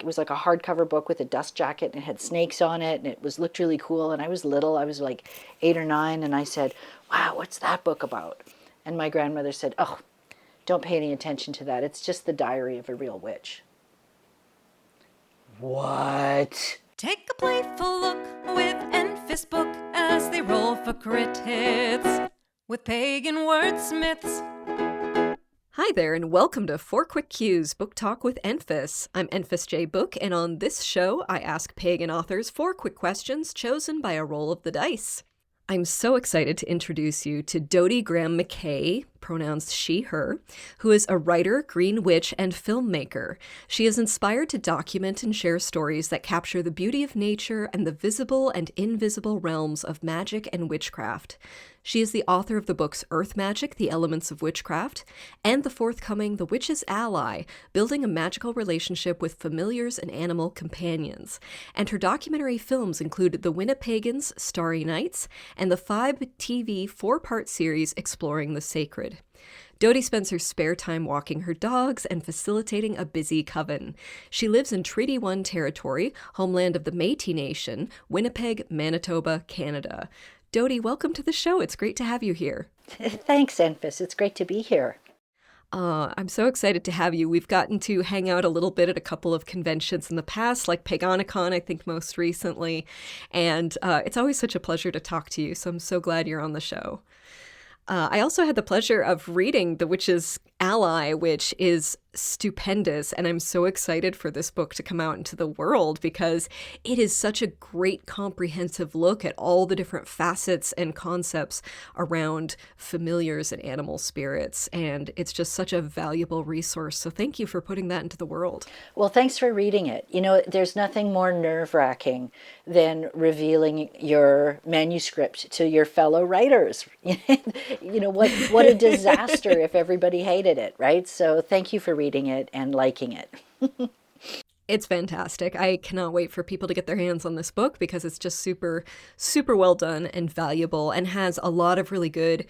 it was like a hardcover book with a dust jacket and it had snakes on it and it was looked really cool. And I was little, I was like 8 or 9, and I said, "Wow, what's that book about?" And my grandmother said, "Oh, don't pay any attention to that. It's just the diary of a real witch." What? Take a playful look with Enfys Book as they roll for crit hits with pagan wordsmiths. Hi there, and welcome to 4 Quick Cues Book Talk with Enfys. I'm Enfys J. Book, and on this show, I ask pagan authors 4 quick questions chosen by a roll of the dice. I'm so excited to introduce you to Dodie Graham McKay, pronouns she, her, who is a writer, green witch, and filmmaker. She is inspired to document and share stories that capture the beauty of nature and the visible and invisible realms of magic and witchcraft. She is the author of the books Earth Magic, The Elements of Witchcraft, and the forthcoming The Witch's Ally, Building a Magical Relationship with Familiars and Animal Companions. And her documentary films include The Winnipegans, Starry Nights, and the 5 TV 4-part series Exploring the Sacred. Dodie spends her spare time walking her dogs and facilitating a busy coven. She lives in Treaty 1 territory, homeland of the Métis Nation, Winnipeg, Manitoba, Canada. Dodie, welcome to the show. It's great to have you here. Thanks, Enfys. It's great to be here. I'm so excited to have you. We've gotten to hang out a little bit at a couple of conventions in the past, like Paganicon, I think most recently, and it's always such a pleasure to talk to you, so I'm so glad you're on the show. I also had the pleasure of reading The Witch's Ally, which is stupendous, and I'm so excited for this book to come out into the world because it is such a great comprehensive look at all the different facets and concepts around familiars and animal spirits, and it's just such a valuable resource. So thank you for putting that into the world. Well, thanks for reading it. You know, there's nothing more nerve-wracking than revealing your manuscript to your fellow writers. You know, what a disaster if everybody hated it, right? So thank you for reading it and liking it. It's fantastic. I cannot wait for people to get their hands on this book because it's just super, super well done and valuable and has a lot of really good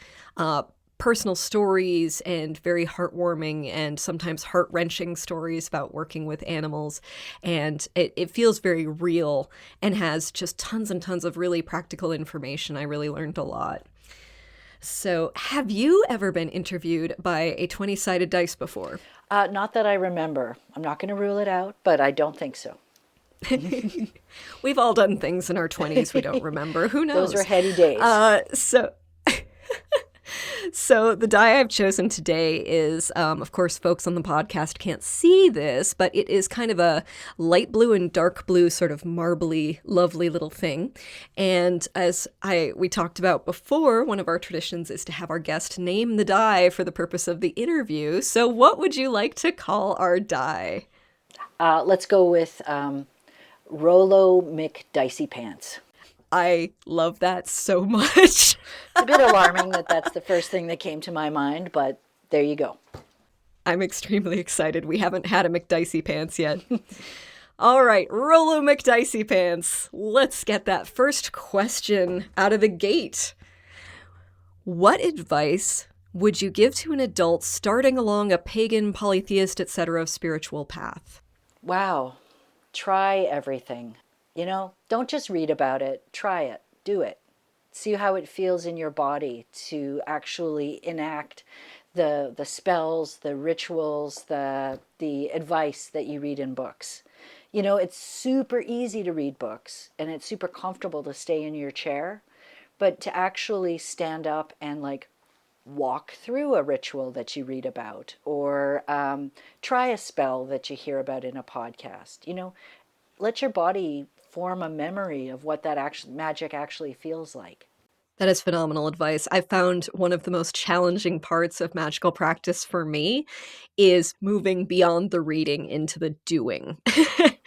personal stories and very heartwarming and sometimes heart-wrenching stories about working with animals. And it feels very real and has just tons and tons of really practical information. I really learned a lot. So have you ever been interviewed by a 20-sided dice before? Not that I remember. I'm not going to rule it out, but I don't think so. We've all done things in our 20s we don't remember. Who knows? Those were heady days. So the die I've chosen today is, of course, folks on the podcast can't see this, but it is kind of a light blue and dark blue sort of marbly, lovely little thing. And as we talked about before, one of our traditions is to have our guest name the die for the purpose of the interview. So what would you like to call our die? Let's go with Rollo McDicey Pants. I love that so much. It's a bit alarming that that's the first thing that came to my mind, but there you go. I'm extremely excited. We haven't had a McDicey Pants yet. All right, Rollo McDicey Pants. Let's get that first question out of the gate. What advice would you give to an adult starting along a pagan, polytheist, etc. spiritual path? Wow. Try everything. You know, don't just read about it. Try it. Do it. See how it feels in your body to actually enact the spells, the rituals, the advice that you read in books. You know, it's super easy to read books and it's super comfortable to stay in your chair, but to actually stand up and like walk through a ritual that you read about or try a spell that you hear about in a podcast, you know, let your body form a memory of what that magic actually feels like. That is phenomenal advice. I found one of the most challenging parts of magical practice for me is moving beyond the reading into the doing.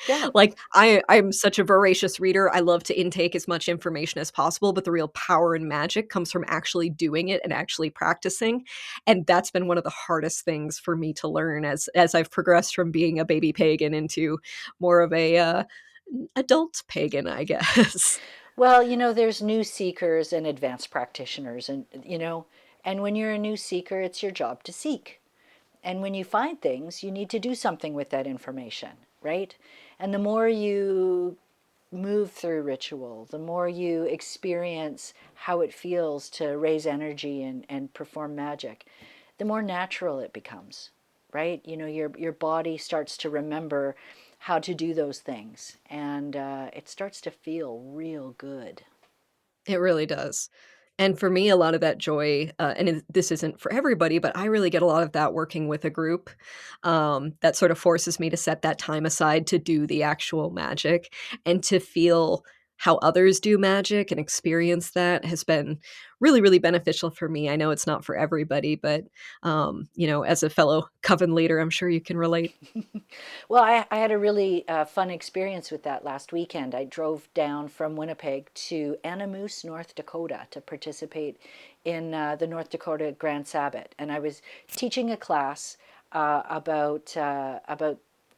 Yeah. Like I'm such a voracious reader. I love to intake as much information as possible, but the real power in magic comes from actually doing it and actually practicing. And that's been one of the hardest things for me to learn as I've progressed from being a baby pagan into more of a adult pagan, I guess. Well, you know, there's new seekers and advanced practitioners, and, you know, and when you're a new seeker, it's your job to seek. And when you find things, you need to do something with that information, right? And the more you move through ritual, the more you experience how it feels to raise energy and perform magic, the more natural it becomes, right? You know, your body starts to remember how to do those things, and it starts to feel real good. It really does. And for me, a lot of that joy, this isn't for everybody, but I really get a lot of that working with a group. That sort of forces me to set that time aside to do the actual magic and to feel how others do magic and experience that has been really, really beneficial for me. I know it's not for everybody, but as a fellow coven leader, I'm sure you can relate. Well, I had a really fun experience with that last weekend. I drove down from Winnipeg to Anamoose, North Dakota, to participate in the North Dakota Grand Sabbat, and I was teaching a class about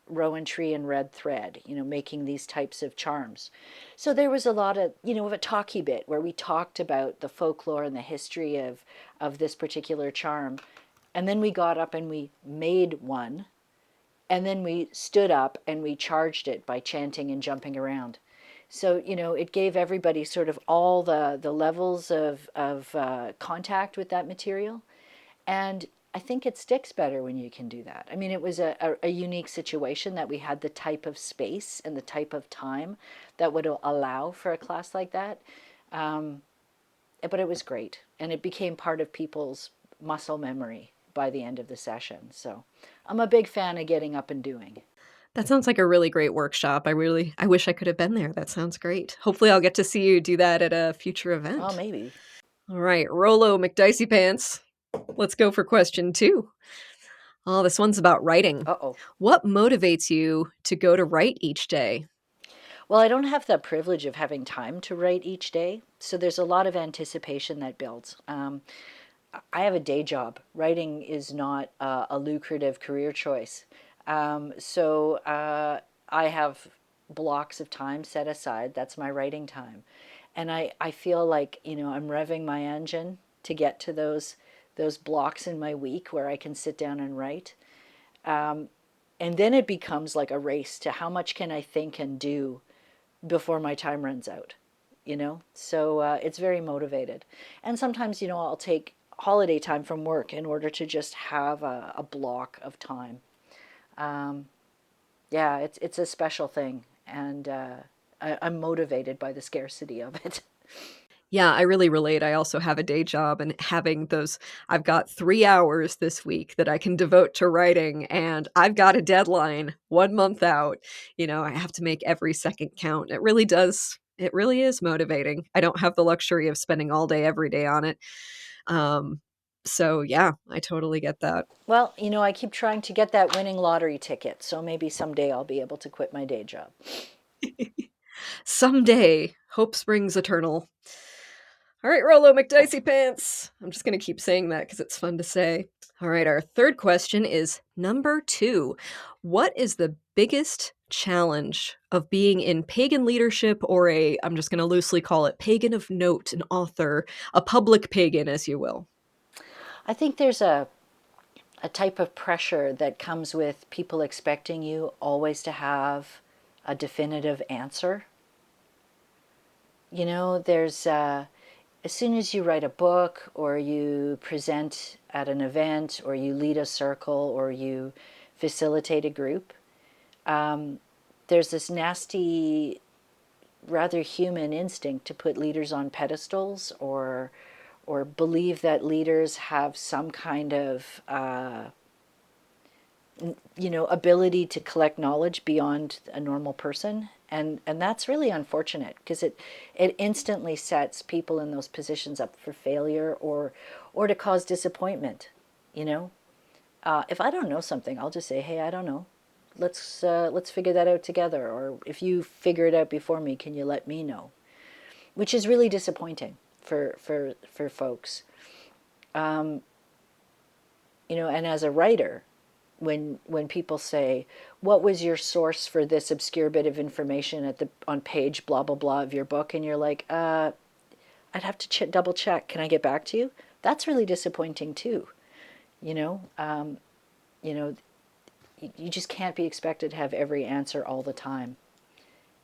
rowan tree and red thread, you know, making these types of charms. So there was a lot of, you know, of a talky bit where we talked about the folklore and the history of this particular charm, and then we got up and we made one, and then we stood up and we charged it by chanting and jumping around. So, you know, it gave everybody sort of all the levels of contact with that material. And I think it sticks better when you can do that. I mean, it was a unique situation that we had the type of space and the type of time that would allow for a class like that. Um, but it was great. And it became part of people's muscle memory by the end of the session. So I'm a big fan of getting up and doing. That sounds like a really great workshop. I wish I could have been there. That sounds great. Hopefully I'll get to see you do that at a future Oh, event. maybe. All right, Rolo McDicey Pants. Let's go for question 2. Oh, this one's about writing. Uh-oh. What motivates you to go to write each day? Well, I don't have the privilege of having time to write each day, so there's a lot of anticipation that builds. I have a day job. Writing is not a lucrative career choice. So I have blocks of time set aside. That's my writing time. And I feel like, you know, I'm revving my engine to get to those blocks in my week where I can sit down and write. And then it becomes like a race to how much can I think and do before my time runs out, you know? So it's very motivated. And sometimes, you know, I'll take holiday time from work in order to just have a block of time. Um, yeah, it's a special thing. And I'm motivated by the scarcity of it. Yeah, I really relate. I also have a day job and having I've got 3 hours this week that I can devote to writing and I've got a deadline 1 month out. You know, I have to make every second count. It really is motivating. I don't have the luxury of spending all day every day on it. Um, so yeah, I totally get that. Well, you know, I keep trying to get that winning lottery ticket, so maybe someday I'll be able to quit my day job. Someday, hope springs eternal. All right, Rolo McDicey Pants. I'm just going to keep saying that because it's fun to say. All right, our third question is number 2. What is the biggest challenge of being in pagan leadership or I'm just going to loosely call it pagan of note, an author, a public pagan, as you will? I think there's a type of pressure that comes with people expecting you always to have a definitive answer. You know, there's as soon as you write a book or you present at an event or you lead a circle or you facilitate a group, there's this nasty, rather human instinct to put leaders on pedestals or believe that leaders have some kind of you know, ability to collect knowledge beyond a normal person, and that's really unfortunate because it instantly sets people in those positions up for failure or to cause disappointment. You know, if I don't know something, I'll just say, hey, I don't know. Let's figure that out together. Or if you figure it out before me, can you let me know? Which is really disappointing for folks. You know, and as a writer, when people say, what was your source for this obscure bit of information at the on page blah blah blah of your book, and you're like, I'd have to double check, can I get back to you? That's really disappointing too. You know, you know, you just can't be expected to have every answer all the time.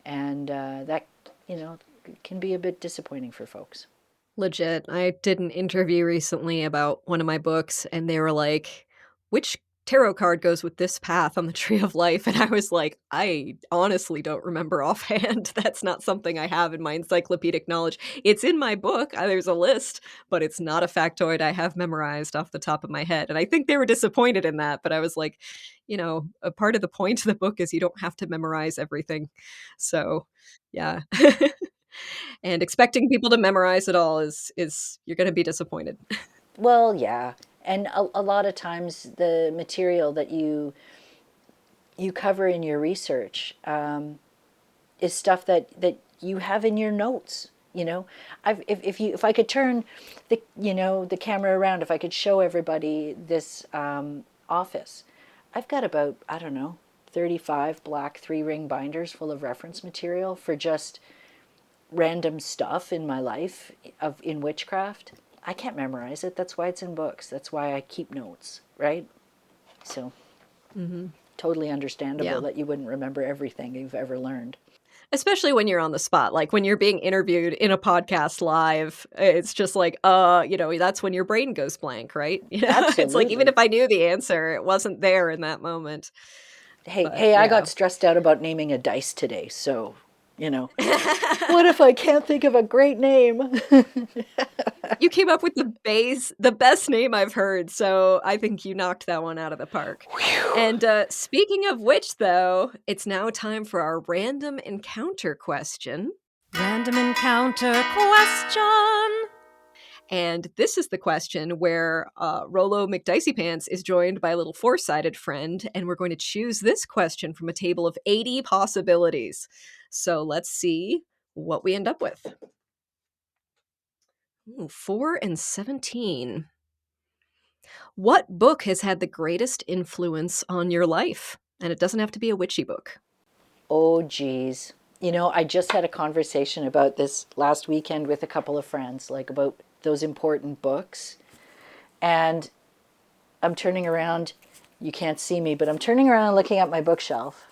And that, you know, can be a bit disappointing for folks. Legit. I did an interview recently about one of my books, and they were like, which tarot card goes with this path on the Tree of Life? And I was like, I honestly don't remember offhand. That's not something I have in my encyclopedic knowledge. It's in my book. There's a list, but it's not a factoid I have memorized off the top of my head. And I think they were disappointed in that, but I was like, a part of the point of the book is you don't have to memorize everything. So, yeah. And expecting people to memorize it all is you're going to be disappointed. Well, yeah. And a lot of times the material that you cover in your research is stuff that you have in your notes. You know, if I could turn the camera around, if I could show everybody this office, I've got about, I don't know, 35 black 3-ring binders full of reference material for just random stuff in my life in witchcraft. I can't memorize it. That's why it's in books. That's why I keep notes, right? So, totally understandable Yeah. that you wouldn't remember everything you've ever learned. Especially when you're on the spot, like when you're being interviewed in a podcast live, it's just like, that's when your brain goes blank, right? It's like, even Absolutely. if I knew the answer, it wasn't there in that moment. Hey, But hey, I yeah. got stressed out about naming a dice today, so, what if I can't think of a great name? You came up with the best name I've heard, so I think you knocked that one out of the park. And speaking of which, though, it's now time for our random encounter question. Random encounter question. And this is the question where Rolo McDiceypants is joined by a little four-sided friend, and we're going to choose this question from a table of 80 possibilities. So let's see what we end up with. Ooh, 4 and 17. What book has had the greatest influence on your life? And it doesn't have to be a witchy book. Oh, geez. I just had a conversation about this last weekend with a couple of friends, like about those important books. And I'm turning around. You can't see me, but I'm turning around and looking at my bookshelf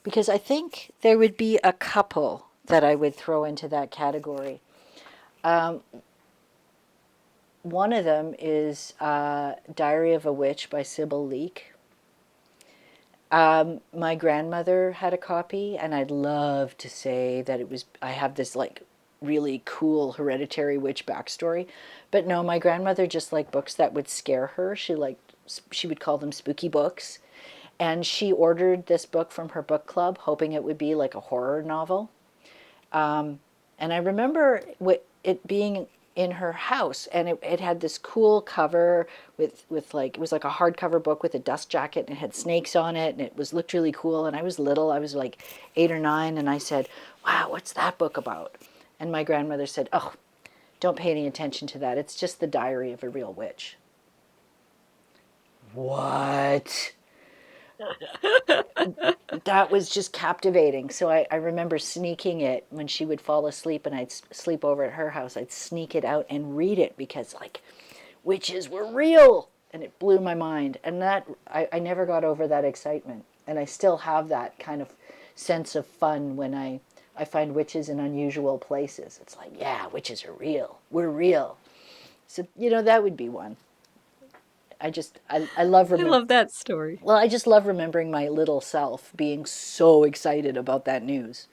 because I think there would be a couple that I would throw into that category. One of them is Diary of a Witch by Sybil Leek. My grandmother had a copy, and I'd love to say that I have this like really cool hereditary witch backstory. But no, my grandmother just liked books that would scare her. She would call them spooky books. And she ordered this book from her book club, hoping it would be like a horror novel. And I remember it being in her house, and it had this cool cover with like, it was like a hardcover book with a dust jacket, and it had snakes on it, and looked really cool. And I was little, I was like 8 or 9, and I said, wow, what's that book about? And my grandmother said, oh, don't pay any attention to that. It's just the diary of a real witch. What? That was just captivating. So I remember sneaking it when she would fall asleep and I'd sleep over at her house. I'd sneak it out and read it because, like, witches were real. And it blew my mind. And I never got over that excitement. And I still have that kind of sense of fun when I find witches in unusual places. It's like, yeah, witches are real. We're real. So, that would be one. I love I love that story. Well, I just love remembering my little self being so excited about that news.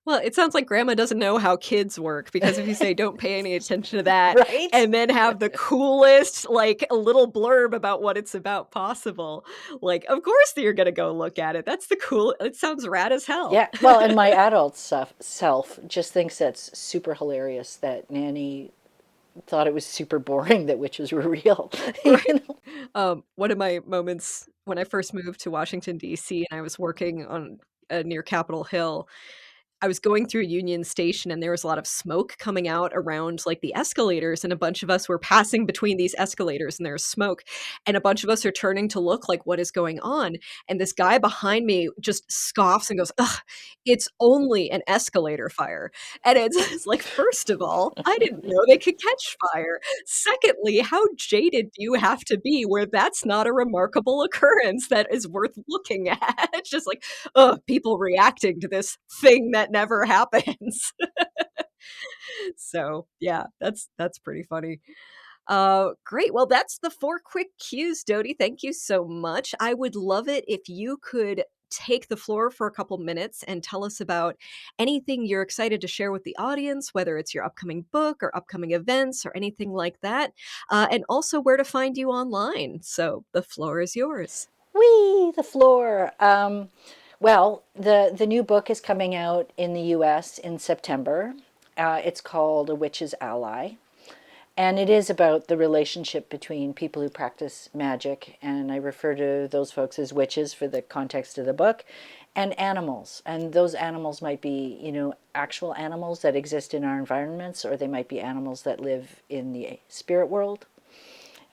Well, it sounds like grandma doesn't know how kids work, because if you say don't pay any attention to that, Right? and then have the coolest, like, a little blurb about what it's about possible, like, of course you're going to go look at it. That's it sounds rad as hell. Yeah. Well, and my adult self just thinks that's super hilarious that Nanny thought it was super boring that witches were real. Right. One of my moments when I first moved to Washington, D.C., and I was working on near Capitol Hill, I was going through Union Station and there was a lot of smoke coming out around like the escalators, and a bunch of us were passing between these escalators and there's smoke, and a bunch of us are turning to look like what is going on, and this guy behind me just scoffs and goes, "Ugh, it's only an escalator fire." And it's like, first of all, I didn't know they could catch fire. Secondly, how jaded do you have to be where that's not a remarkable occurrence that is worth looking at? It's just like, oh, people reacting to this thing that never happens. So yeah, that's pretty funny. Great. Well, that's the 4 quick cues, Dodie. Thank you so much. I would love it if you could take the floor for a couple minutes and tell us about anything you're excited to share with the audience, whether it's your upcoming book or upcoming events or anything like that, and also where to find you online. So the floor is yours. Whee, the floor. Well, the new book is coming out in the U.S. in September. It's called A Witch's Ally. And it is about the relationship between people who practice magic, and I refer to those folks as witches for the context of the book, and animals. And those animals might be, actual animals that exist in our environments, or they might be animals that live in the spirit world.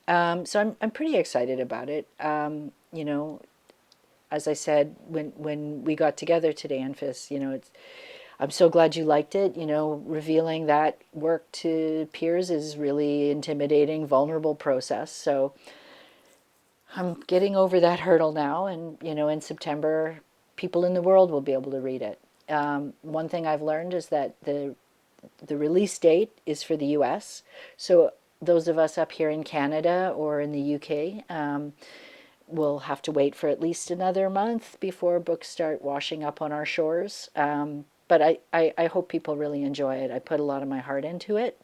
So I'm pretty excited about it. As I said, when we got together today, Enfys, I'm so glad you liked it. Revealing that work to peers is really intimidating, vulnerable process. So I'm getting over that hurdle now. And, in September, people in the world will be able to read it. One thing I've learned is that the release date is for the US. So those of us up here in Canada or in the UK will have to wait for at least another month before books start washing up on our shores. But I hope people really enjoy it. I put a lot of my heart into it.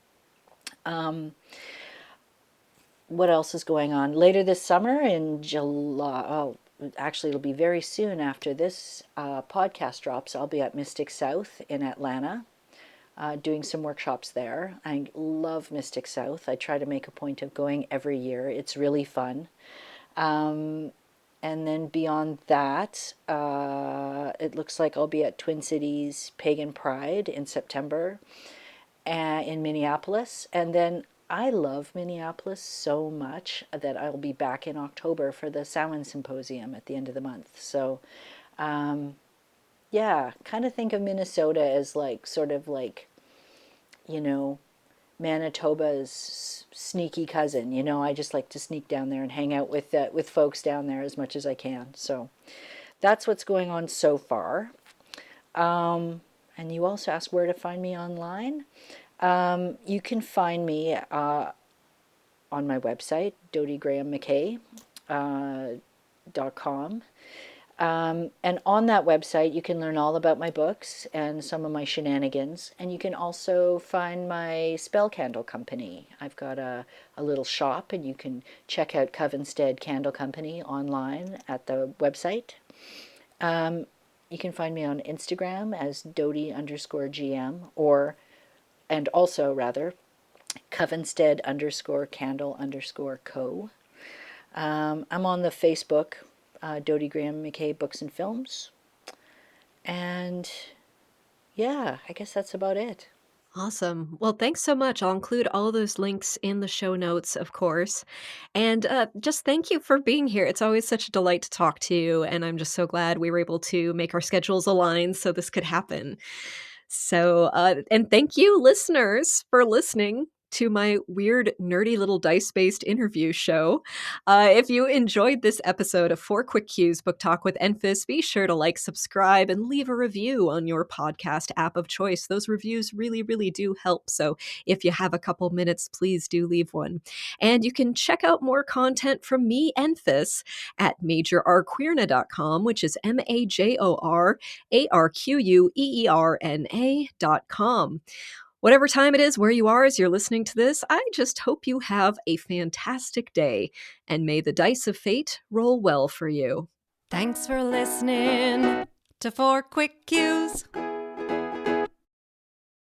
What else is going on? Later this summer in July, actually it'll be very soon after this podcast drops, I'll be at Mystic South in Atlanta doing some workshops there. I love Mystic South. I try to make a point of going every year. It's really fun. And then beyond that, it looks like I'll be at Twin Cities Pagan Pride in September in Minneapolis. And then I love Minneapolis so much that I'll be back in October for the Samhain Symposium at the end of the month. So, yeah, kind of think of Minnesota as sort of like, Manitoba's sneaky cousin. I just like to sneak down there and hang out with folks down there as much as I can. So that's what's going on so far. And you also asked where to find me online. You can find me on my website, dodiegrahammckay.com. And on that website, you can learn all about my books and some of my shenanigans. And you can also find my spell candle company. I've got a little shop, and you can check out Covenstead Candle Company online at the website. You can find me on Instagram as Dodie_GM, and also Covenstead_candle_co. I'm on the Facebook, Dodie Graham McKay Books and Films. And yeah, I guess that's about it. Awesome. Well, thanks so much. I'll include all of those links in the show notes, of course. And just thank you for being here. It's always such a delight to talk to you. And I'm just so glad we were able to make our schedules align so this could happen. So, and thank you, listeners, for listening to my weird, nerdy little dice-based interview show. If you enjoyed this episode of 4 Quick Cues Book Talk with Enfys, be sure to like, subscribe, and leave a review on your podcast app of choice. Those reviews really, really do help. So if you have a couple minutes, please do leave one. And you can check out more content from me, Enfys, at majorarqueerna.com, which is majorarqueerna.com. Whatever time it is where you are as you're listening to this, I just hope you have a fantastic day, and may the dice of fate roll well for you. Thanks for listening to 4 Quick Cues.